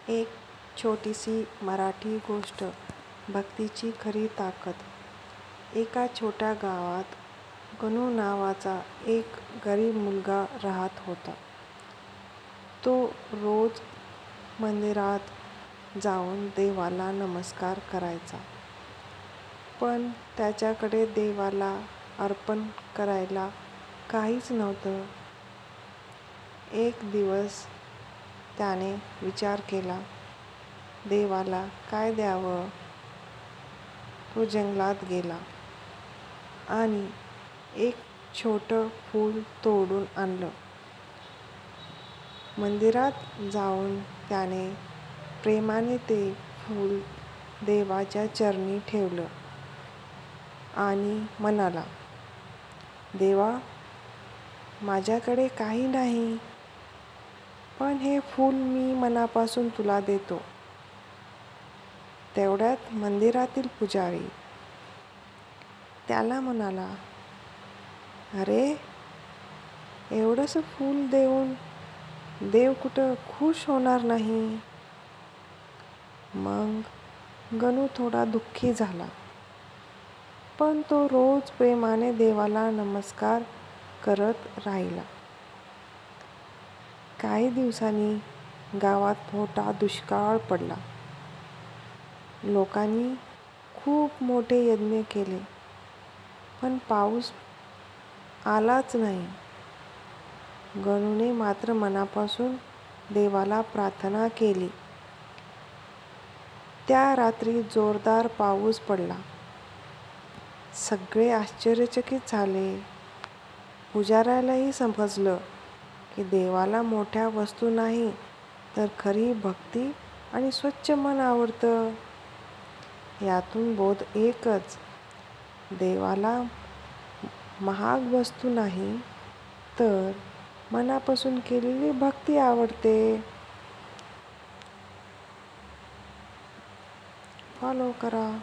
एक छोटीशी मराठी गोष्ट, भक्तीची खरी ताकद. एका छोट्या गावात गणू नावाचा एक गरीब मुलगा राहत होता. तो रोज मंदिरात जाऊन देवाला नमस्कार करायचा. पण त्याच्याकडे देवाला अर्पण करायला काहीच नव्हतं. एक दिवस त्याने विचार केला, देवाला काय द्यावं? तो जंगलात गेला आणि एक छोटं फूल तोडून आणलं. मंदिरात जाऊन त्याने प्रेमाने ते फूल देवाच्या चरणी ठेवलं आणि म्हणाला, देवा, माझ्याकडे काही नाही, पण हे फूल मी मनापासून तुला देतो. तेवढ्यात मंदिरातील पुजारी त्याला म्हणाला, अरे, एवढंसं फूल देऊन देव कुठं खुश होणार नाही? मग गणू थोडा दुःखी झाला, पण तो रोज प्रेमाने देवाला नमस्कार करत राहिला. काही दिवसांनी गावात मोठा दुष्काळ पडला. लोकांनी खूप मोठे यज्ञ केले, पण पाऊस आलाच नाही. गणूने मात्र मनापासून देवाला प्रार्थना केली. त्या रात्री जोरदार पाऊस पडला. सगळे आश्चर्यचकित झाले. पुजाऱ्यालाही समजलं की देवाला मोठ्या वस्तू नाही, तर खरी भक्ती आणि स्वच्छ मन आवडतं. यातून बोध एकच, देवाला महाग वस्तू नाही, तर मनापासून केलेली भक्ती आवडते. फॉलो करा.